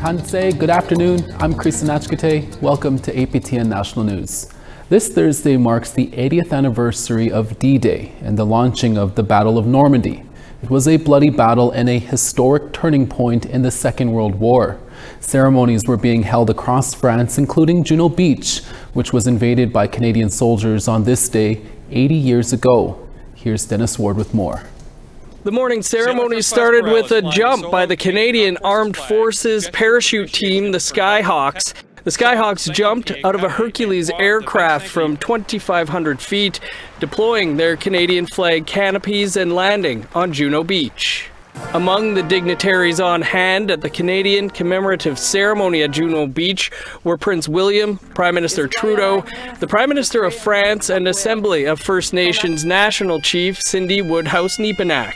Kansai, good afternoon. I'm Creeson Agecoutay. Welcome to APTN National News. This Thursday marks the 80th anniversary of D-Day and the launching of the Battle of Normandy. It was a bloody battle and a historic turning point in the Second World War. Ceremonies were being held across France, including Juno Beach, which was invaded by Canadian soldiers on this day 80 years ago. Here's Dennis Ward with more. The morning ceremony started with a jump by the Canadian Armed Forces parachute team, the Skyhawks. The Skyhawks jumped out of a Hercules aircraft from 2,500 feet, deploying their Canadian flag canopies and landing on Juno Beach. Among the dignitaries on hand at the Canadian commemorative ceremony at Juno Beach were Prince William, Prime Minister Trudeau, the Prime Minister of France, and Assembly of First Nations National Chief Cindy Woodhouse-Nepenak.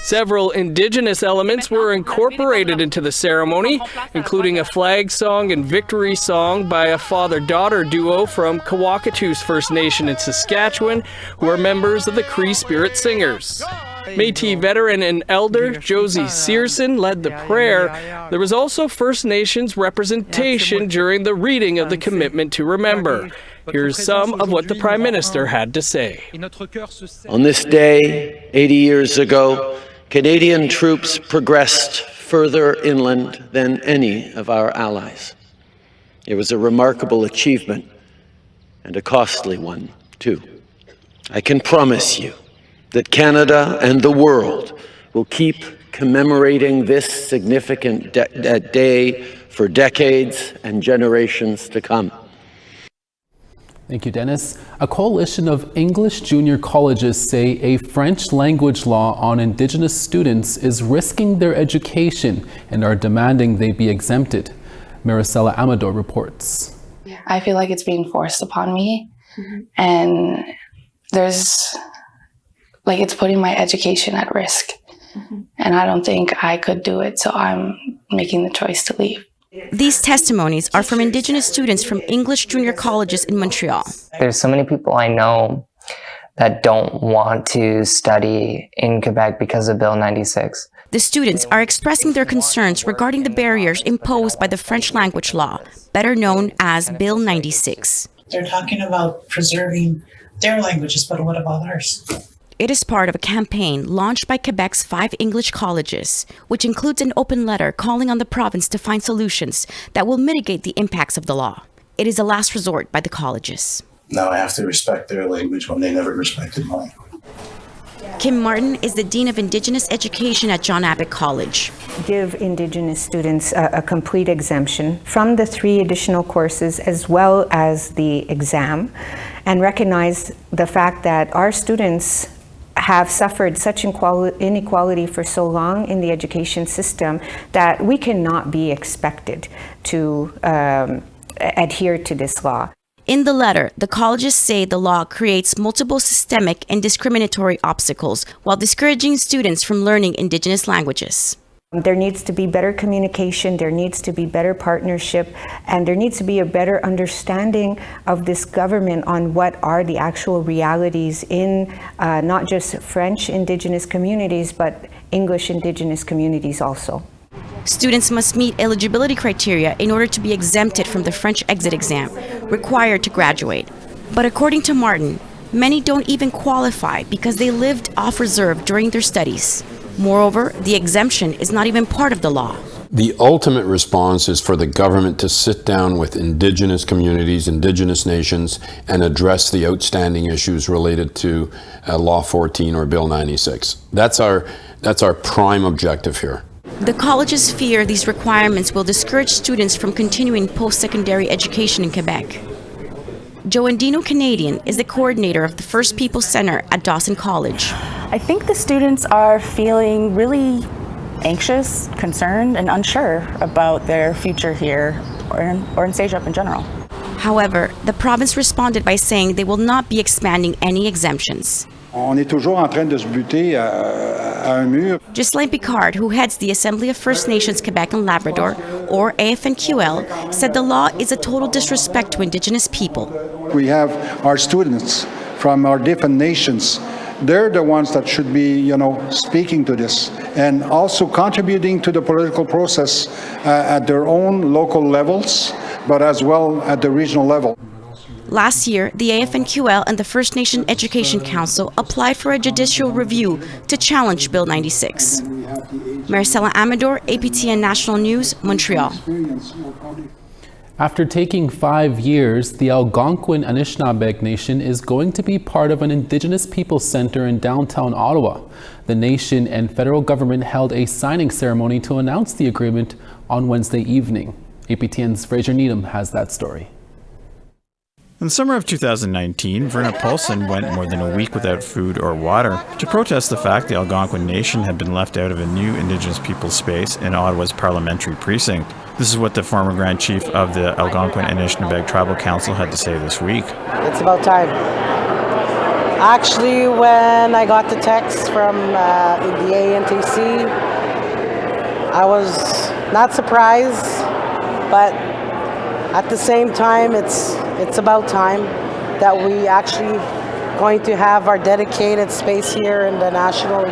Several Indigenous elements were incorporated into the ceremony, including a flag song and victory song by a father-daughter duo from Agecoutay First Nation in Saskatchewan, who are members of the Cree Spirit Singers. Métis veteran and elder Josie Searson led the prayer. There was also First Nations representation during the reading of the Commitment to Remember. Here's some of what the Prime Minister had to say. On this day, 80 years ago, Canadian troops progressed further inland than any of our allies. It was a remarkable achievement and a costly one, too. I can promise you that Canada and the world will keep commemorating this significant day for decades and generations to come. Thank you, Dennis. A coalition of English junior colleges say a French language law on Indigenous students is risking their education and are demanding they be exempted. Maricela Amador reports. I feel like it's being forced upon me, and it's putting my education at risk. And I don't think I could do it, so I'm making the choice to leave. These testimonies are from Indigenous students from English junior colleges in Montreal. There's so many people I know that don't want to study in Quebec because of Bill 96. The students are expressing their concerns regarding the barriers imposed by the French language law, better known as Bill 96. They're talking about preserving their languages, but what about ours? It is part of a campaign launched by Quebec's 5 English colleges, which includes an open letter calling on the province to find solutions that will mitigate the impacts of the law. It is a last resort by the colleges. Now I have to respect their language when they never respected mine. Kim Martin is the Dean of Indigenous Education at John Abbott College. Give Indigenous students a complete exemption from the 3 additional courses as well as the exam, and recognize the fact that our students have suffered such inequality for so long in the education system that we cannot be expected to adhere to this law. In the letter, the colleges say the law creates multiple systemic and discriminatory obstacles while discouraging students from learning Indigenous languages. There needs to be better communication, there needs to be better partnership, and there needs to be a better understanding of this government on what are the actual realities in not just French Indigenous communities, but English Indigenous communities also. Students must meet eligibility criteria in order to be exempted from the French exit exam, required to graduate. But according to Martin, many don't even qualify because they lived off reserve during their studies. Moreover, the exemption is not even part of the law. The ultimate response is for the government to sit down with Indigenous communities, Indigenous nations, and address the outstanding issues related to Law 14 or Bill 96. That's our prime objective here. The colleges fear these requirements will discourage students from continuing post-secondary education in Quebec. Joandino Canadian is the coordinator of the First People Center at Dawson College. I think the students are feeling really anxious, concerned, and unsure about their future here or in CEGEP in general. However, the province responded by saying they will not be expanding any exemptions. On est toujours en train de se buter à un mur. Ghislain Picard, who heads the Assembly of First Nations Quebec and Labrador, or AFNQL, said the law is a total disrespect to Indigenous people. We have our students from our different nations they're the ones that should be, speaking to this and also contributing to the political process at their own local levels, but as well at the regional level. Last year, the AFNQL and the First Nation Education Council applied for a judicial review to challenge Bill 96. Maricela Amador, APTN National News, Montreal. After taking 5 years, the Algonquin Anishinaabe Nation is going to be part of an Indigenous Peoples Center in downtown Ottawa. The nation and federal government held a signing ceremony to announce the agreement on Wednesday evening. APTN's Fraser Needham has that story. In the summer of 2019, Verna Paulson went more than a week without food or water to protest the fact the Algonquin Nation had been left out of a new Indigenous Peoples space in Ottawa's parliamentary precinct. This is what the former Grand Chief of the Algonquin Anishinaabe Tribal Council had to say this week. It's about time. Actually, when I got the text from the ANTC, I was not surprised, but at the same time, it's about time that we actually going to have our dedicated space here in the national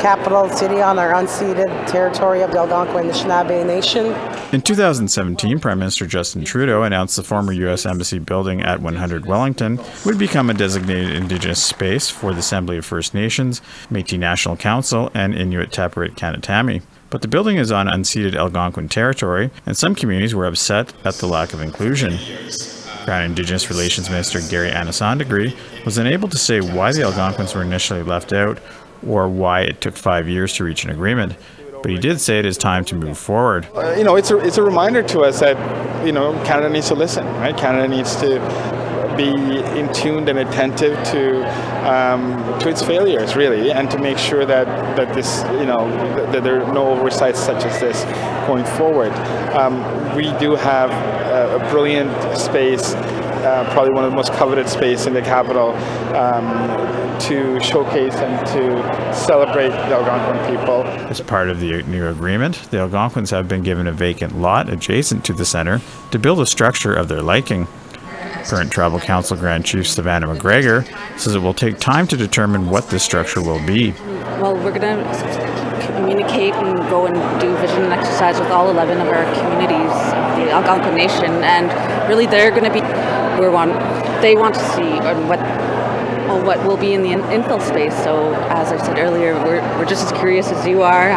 capital city on our unceded territory of the Algonquin Anishinaabe Nation. In 2017, Prime Minister Justin Trudeau announced the former U.S. Embassy building at 100 Wellington would become a designated Indigenous space for the Assembly of First Nations, Métis National Council, and Inuit Tapiriit Kanatami. But the building is on unceded Algonquin territory, and some communities were upset at the lack of inclusion. Crown Indigenous Relations Minister Gary Anasandagri was unable to say why the Algonquins were initially left out or why it took 5 years to reach an agreement. But he did say it is time to move forward. It's a reminder to us that, Canada needs to listen, right? Canada needs to be in tune and attentive to its failures, really, and to make sure that this, that there are no oversights such as this going forward. We do have a brilliant space, probably one of the most coveted space in the capital, to showcase and to celebrate the Algonquin people. As part of the new agreement, the Algonquins have been given a vacant lot adjacent to the centre to build a structure of their liking. Current Tribal Council Grand Chief Savannah McGregor says it will take time to determine what this structure will be. Well, we're going to communicate and go and do vision and exercise with all 11 of our communities of the Algonquin Nation, and really they're going to be they want to see what will be in the infill space. So as I said earlier, we're just as curious as you are,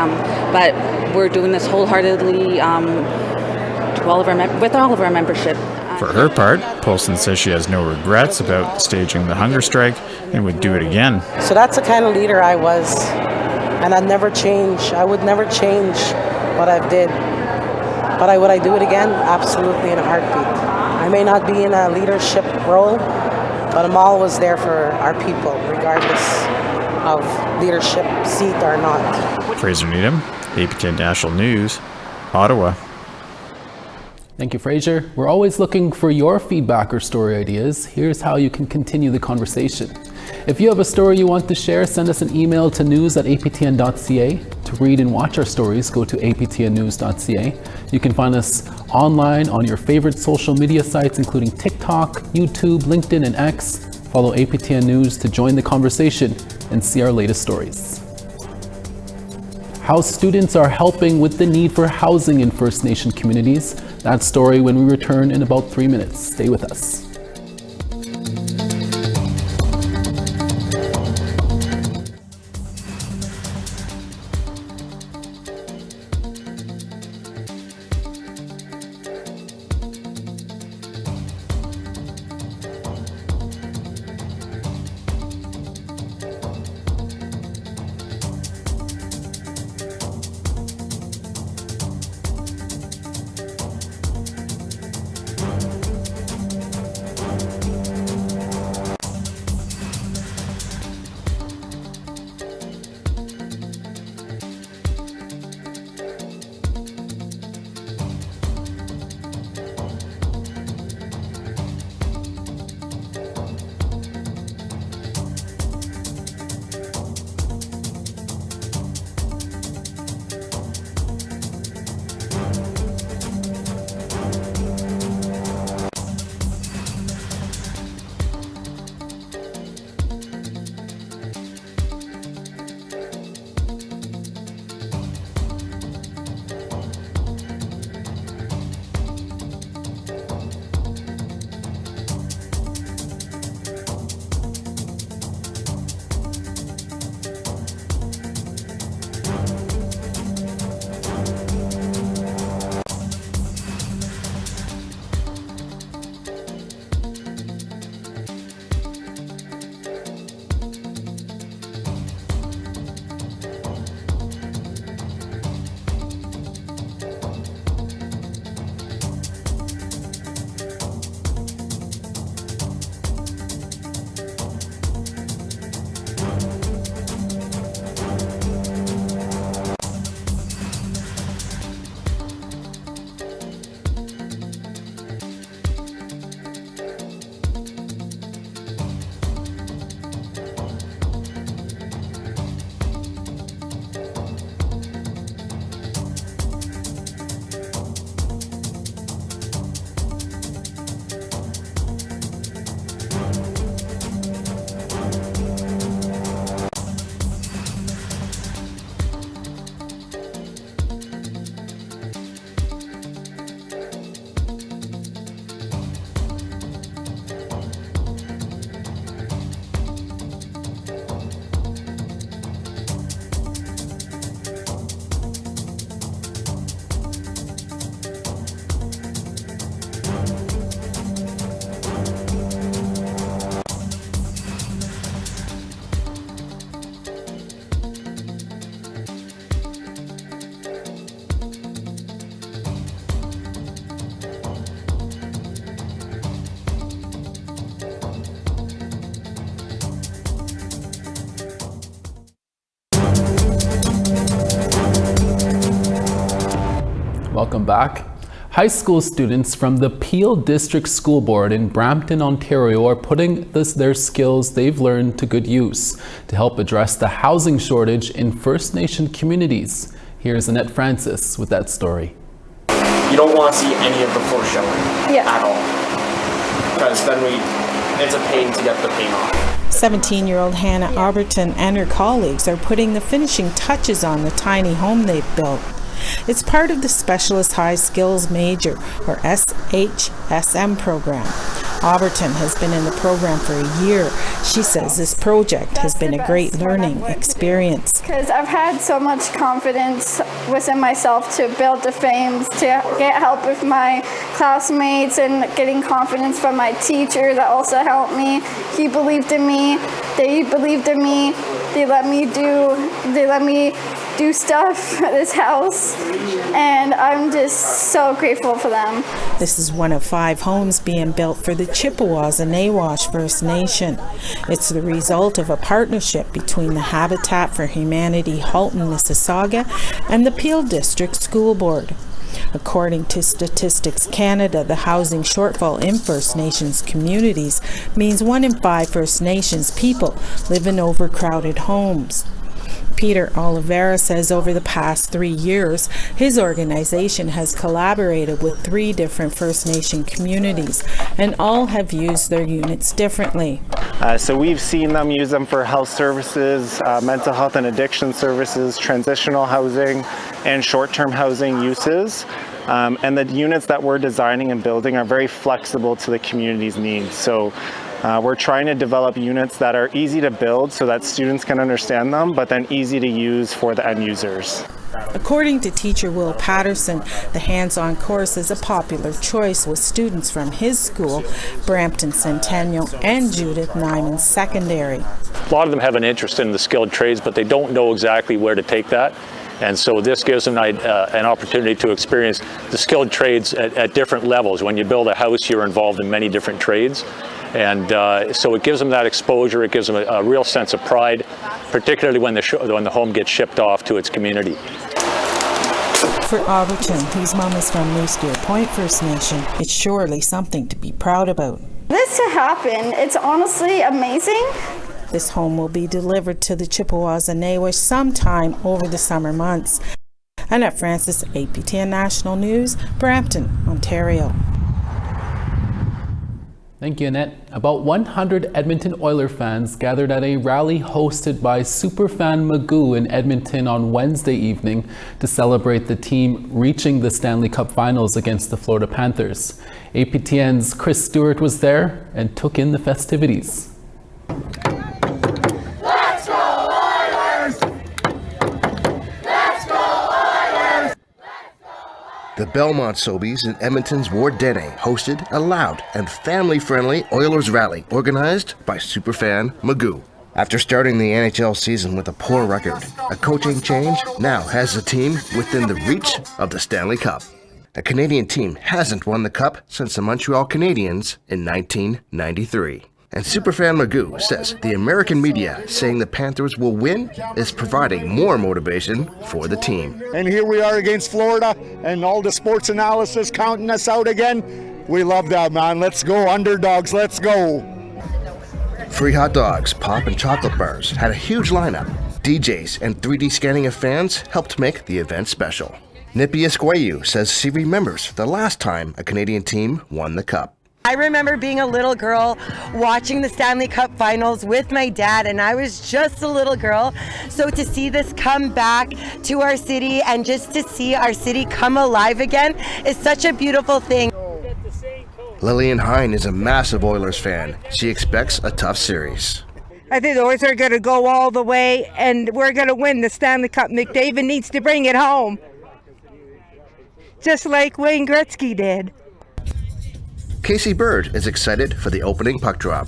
but we're doing this wholeheartedly with all of our membership. For her part, Paulson says she has no regrets about staging the hunger strike and would do it again. So that's the kind of leader I was, and I'd never change. I would never change what I've did. But would I do it again? Absolutely, in a heartbeat. I may not be in a leadership role, but I'm always there for our people, regardless of leadership seat or not. Fraser Needham, APTN National News, Ottawa. Thank you, Fraser. We're always looking for your feedback or story ideas. Here's how you can continue the conversation. If you have a story you want to share, send us an email to news@aptn.ca. To read and watch our stories, go to aptnnews.ca. You can find us online on your favorite social media sites, including TikTok, YouTube, LinkedIn, and X. Follow APTN News to join the conversation and see our latest stories. How students are helping with the need for housing in First Nation communities. That story when we return in about 3 minutes. Stay with us. Welcome back. High school students from the Peel District School Board in Brampton, Ontario are putting their skills they've learned to good use to help address the housing shortage in First Nation communities. Here's Annette Francis with that story. You don't want to see any of the foreshadowing at all, because then it's a pain to get the paint off. 17-year-old Hannah Alberton and her colleagues are putting the finishing touches on the tiny home they've built. It's part of the Specialist High Skills Major, or SHSM program. Alberton has been in the program for a year. She says this project has been a great learning experience. Because I've had so much confidence within myself to build the frames, to get help with my classmates, and getting confidence from my teacher that also helped me. He believed in me. They believed in me. They let me do stuff at this house, and I'm just so grateful for them. This is one of 5 homes being built for the Chippewas and Nawash First Nation. It's the result of a partnership between the Habitat for Humanity Halton, Mississauga and the Peel District School Board. According to Statistics Canada, the housing shortfall in First Nations communities means 1 in 5 First Nations people live in overcrowded homes. Peter Oliveira says over the past 3 years, his organization has collaborated with 3 different First Nation communities, and all have used their units differently. So we've seen them use them for health services, mental health and addiction services, transitional housing, and short-term housing uses. And the units that we're designing and building are very flexible to the community's needs. So we're trying to develop units that are easy to build so that students can understand them, but then easy to use for the end users. According to teacher Will Patterson, the hands-on course is a popular choice with students from his school, Brampton Centennial, and Judith Nyman Secondary. A lot of them have an interest in the skilled trades, but they don't know exactly where to take that. And so this gives them an opportunity to experience the skilled trades at different levels. When you build a house, you're involved in many different trades. And so it gives them that exposure. It gives them a real sense of pride, particularly when the home gets shipped off to its community. For Alberton, whose mom is from Moose Deer Point First Nation, it's surely something to be proud about. This to happen, it's honestly amazing. This home will be delivered to the Chippewas and Nawash sometime over the summer months. Annette Francis, APTN National News, Brampton, Ontario. Thank you, Annette. About 100 Edmonton Oilers fans gathered at a rally hosted by superfan Magoo in Edmonton on Wednesday evening to celebrate the team reaching the Stanley Cup Finals against the Florida Panthers. APTN's Chris Stewart was there and took in the festivities. Let's go Oilers! Let's go Oilers! The Belmont Sobeys in Edmonton's Ward Dene hosted a loud and family-friendly Oilers rally organized by superfan Magoo. After starting the NHL season with a poor record, a coaching change now has the team within the reach of the Stanley Cup. The Canadian team hasn't won the Cup since the Montreal Canadiens in 1993. And superfan Magoo says the American media saying the Panthers will win is providing more motivation for the team. And here we are against Florida, and all the sports analysis counting us out again. We love that, man. Let's go, underdogs, let's go. Free hot dogs, pop, and chocolate bars had a huge lineup. DJs and 3D scanning of fans helped make the event special. Nippy Esquayu says she remembers the last time a Canadian team won the Cup. I remember being a little girl watching the Stanley Cup Finals with my dad, and I was just a little girl. So to see this come back to our city and just to see our city come alive again is such a beautiful thing. Lillian Hine is a massive Oilers fan. She expects a tough series. I think the Oilers are going to go all the way, and we're going to win the Stanley Cup. McDavid needs to bring it home, just like Wayne Gretzky did. Casey Bird is excited for the opening puck drop.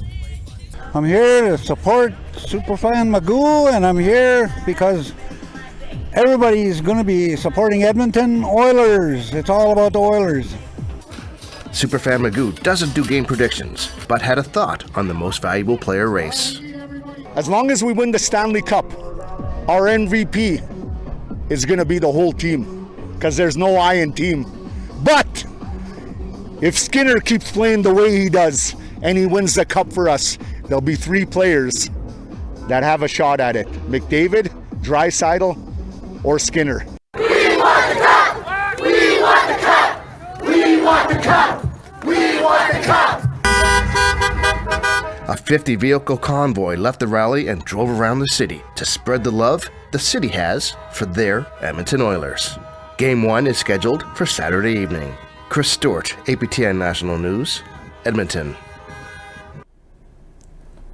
I'm here to support superfan Magoo, and I'm here because everybody's going to be supporting Edmonton Oilers. It's all about the Oilers. Superfan Magoo doesn't do game predictions, but had a thought on the most valuable player race. As long as we win the Stanley Cup, our MVP is going to be the whole team. because there's no I in team. But if Skinner keeps playing the way he does and he wins the cup for us, there'll be 3 players that have a shot at it: McDavid, Draisaitl, or Skinner. We want the cup! We want the cup! We want the cup! We want the cup! A 50-vehicle convoy left the rally and drove around the city to spread the love the city has for their Edmonton Oilers. Game 1 is scheduled for Saturday evening. Chris Stewart, APTN National News, Edmonton.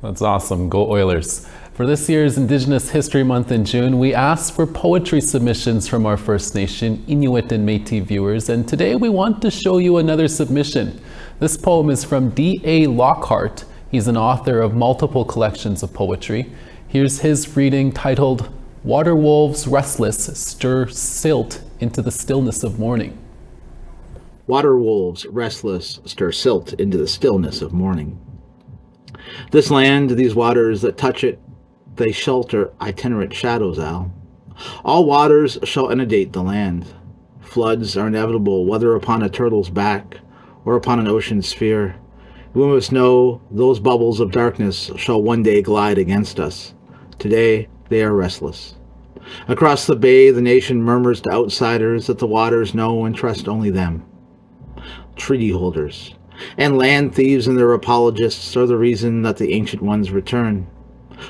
That's awesome. Go Oilers. For this year's Indigenous History Month in June, we asked for poetry submissions from our First Nation, Inuit and Métis viewers, and today we want to show you another submission. This poem is from D.A. Lockhart. He's an author of multiple collections of poetry. Here's his reading titled, Water Wolves Restless Stir Silt into the Stillness of Morning. Water wolves restless stir silt into the stillness of morning. This land, these waters that touch it, they shelter itinerant shadows, Al. All waters shall inundate the land. Floods are inevitable, whether upon a turtle's back or upon an ocean sphere. We must know those bubbles of darkness shall one day glide against us. Today they are restless. Across the bay, the nation murmurs to outsiders that the waters know and trust only them. Treaty holders and land thieves and their apologists are the reason that the ancient ones return.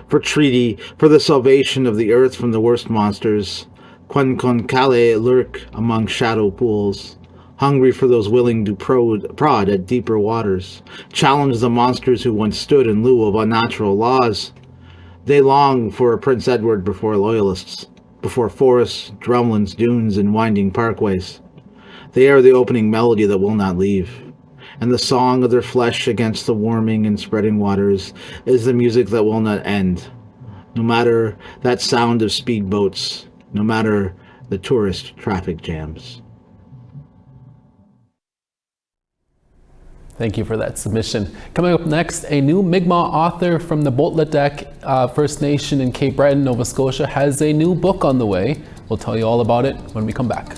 For treaty, for the salvation of the earth from the worst monsters, Quenconcale lurk among shadow pools, hungry for those willing to prod at deeper waters, challenge the monsters who once stood in lieu of unnatural laws. They long for a Prince Edward before loyalists, before forests, drumlins, dunes, and winding parkways. They are the opening melody that will not leave. And the song of their flesh against the warming and spreading waters is the music that will not end. No matter that sound of speedboats, no matter the tourist traffic jams. Thank you for that submission. Coming up next, a new Mi'kmaq author from the Boatladek First Nation in Cape Breton, Nova Scotia, has a new book on the way. We'll tell you all about it when we come back.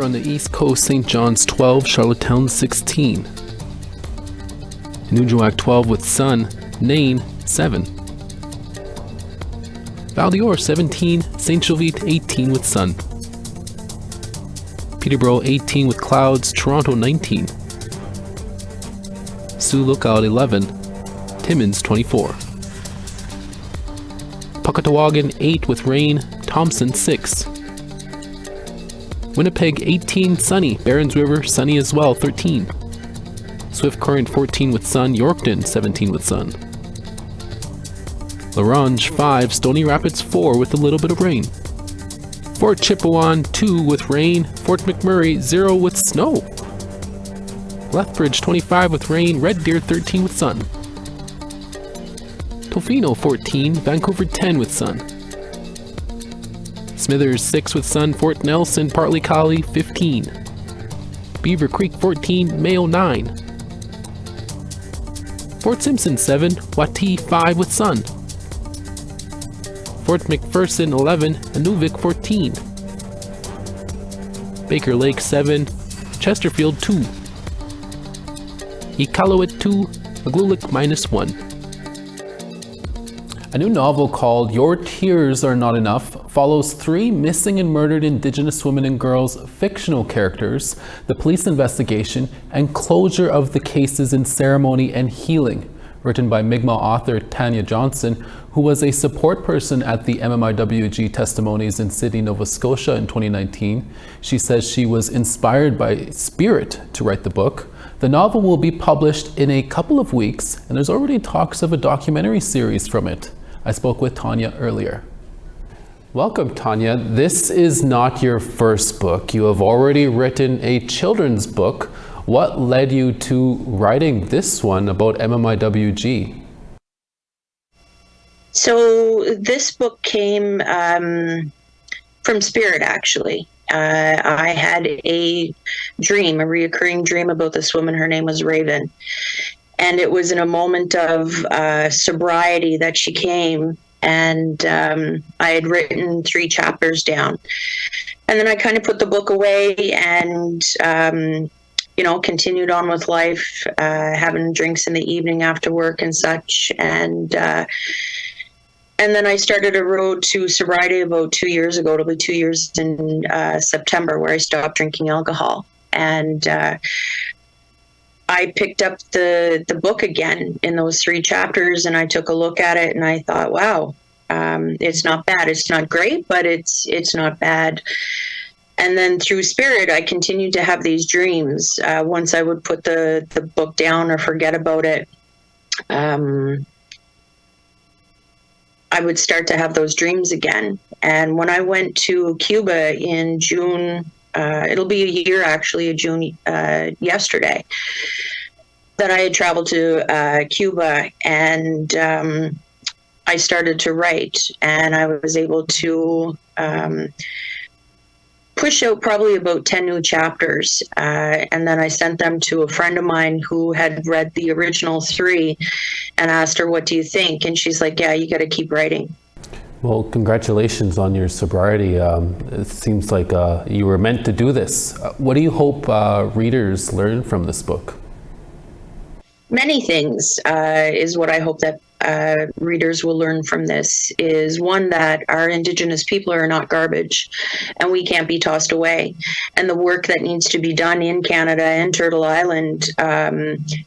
on the East Coast, St. John's 12, Charlottetown 16. Nujuak 12 with sun, Nain 7. Val d'Or 17, St. Jovite 18 with sun. Peterborough 18 with clouds, Toronto 19. Sioux Lookout 11, Timmins 24. Puckatawagan 8 with rain, Thompson 6. Winnipeg 18 sunny, Barons River sunny as well 13. Swift Current 14 with sun, Yorkton 17 with sun. La Ronge 5, Stony Rapids 4 with a little bit of rain. Fort Chipewyan 2 with rain, Fort McMurray 0 with snow. Lethbridge 25 with rain, Red Deer 13 with sun. Tofino 14, Vancouver 10 with sun. Smithers 6 with sun, Fort Nelson partly cloudy 15. Beaver Creek 14, Mayo 9. Fort Simpson 7, Watee 5 with sun. Fort McPherson 11, Inuvik 14. Baker Lake 7, Chesterfield 2. Iqaluit 2, Igloolik -1. A new novel called Your Tears Are Not Enough follows 3 missing and murdered Indigenous women and girls fictional characters, the police investigation, and closure of the cases in Ceremony and Healing. Written by Mi'kmaq author Tanya Johnson, who was a support person at the MMIWG testimonies in Sydney, Nova Scotia in 2019. She says she was inspired by spirit to write the book. The novel will be published in a couple of weeks, and there's already talks of a documentary series from it. I spoke with Tanya earlier. Welcome, Tanya. This is not your first book. You have already written a children's book. What led you to writing this one about MMIWG? So this book came from spirit, actually. I had a dream, a reoccurring dream about this woman. Her name was Raven. And it was in a moment of sobriety that she came, and I had written 3 chapters down. And then I kind of put the book away and, continued on with life, having drinks in the evening after work and such. And then I started a road to sobriety about 2 years ago. It'll be 2 years in September, where I stopped drinking alcohol. And I picked up the book again in those 3 chapters, and I took a look at it, and I thought, wow, it's not bad. It's not great, but it's not bad. And then through spirit, I continued to have these dreams. Once I would put the book down or forget about it, I would start to have those dreams again. And when I went to Cuba in June, it'll be a year actually, June yesterday, that I had traveled to Cuba, and I started to write, and I was able to push out probably about 10 new chapters, and then I sent them to a friend of mine who had read the original 3 and asked her, what do you think? And she's like, yeah, you got to keep writing. Well, congratulations on your sobriety. It seems like you were meant to do this. What do you hope readers learn from this book? Many things is what I hope that readers will learn from this. Is one, that our Indigenous people are not garbage, and we can't be tossed away. And the work that needs to be done in Canada and Turtle Island,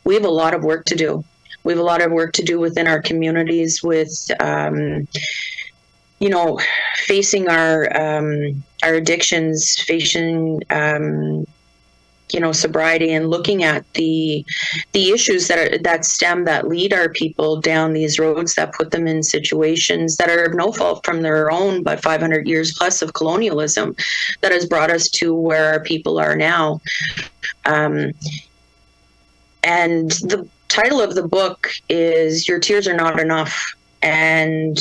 we have a lot of work to do. We have a lot of work to do within our communities with facing our addictions, facing sobriety, and looking at the issues that lead our people down these roads, that put them in situations that are of no fault from their own, but 500 years plus of colonialism that has brought us to where our people are now. And the title of the book is Your Tears Are Not Enough. And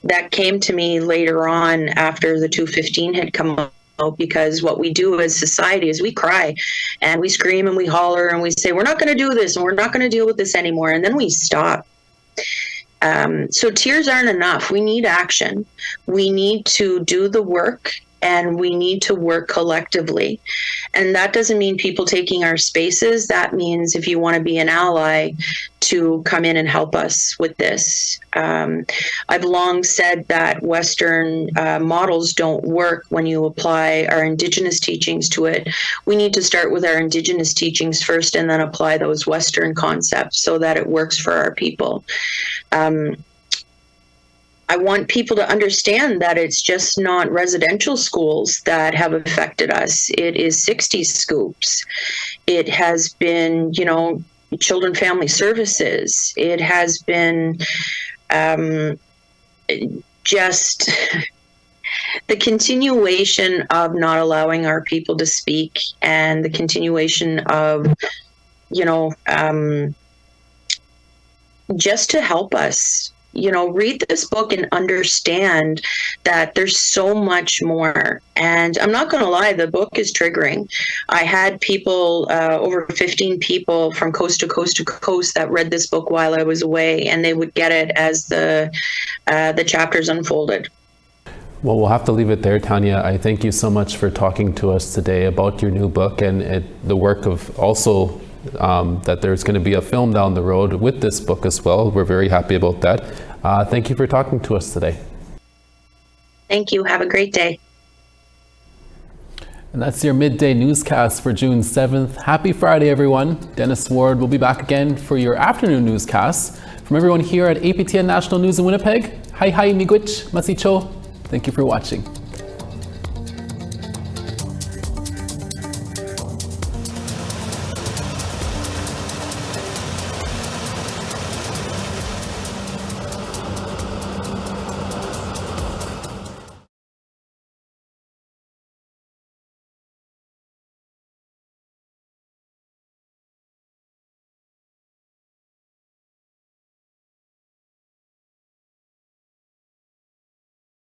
that came to me later on after the 215 had come out, because what we do as society is we cry and we scream and we holler and we say, we're not going to do this and we're not going to deal with this anymore. And then we stop. So tears aren't enough. We need action. We need to do the work and we need to work collectively. And that doesn't mean people taking our spaces. That means if you want to be an ally, to come in and help us with this. I've long said that Western models don't work when you apply our Indigenous teachings to it. We need to start with our Indigenous teachings first and then apply those Western concepts so that it works for our people. I want people to understand that it's just not residential schools that have affected us. It is 60 scoops. It has been, Children Family Services. It has been just the continuation of not allowing our people to speak, and the continuation of, just to help us. Read this book and understand that there's so much more. And I'm not going to lie, the book is triggering. I had people, over 15 people from coast to coast to coast that read this book while I was away, and they would get it as the chapters unfolded. Well, we'll have to leave it there, Tanya. I thank you so much for talking to us today about your new book and the work of also that there's going to be a film down the road with this book as well. We're very happy about that. Thank you for talking to us today. Thank you. Have a great day. And that's your midday newscast for June 7th. Happy Friday, everyone. Dennis Ward will be back again for your afternoon newscasts. From everyone here at APTN National News in Winnipeg, hi miigwech, masicho. Thank you for watching.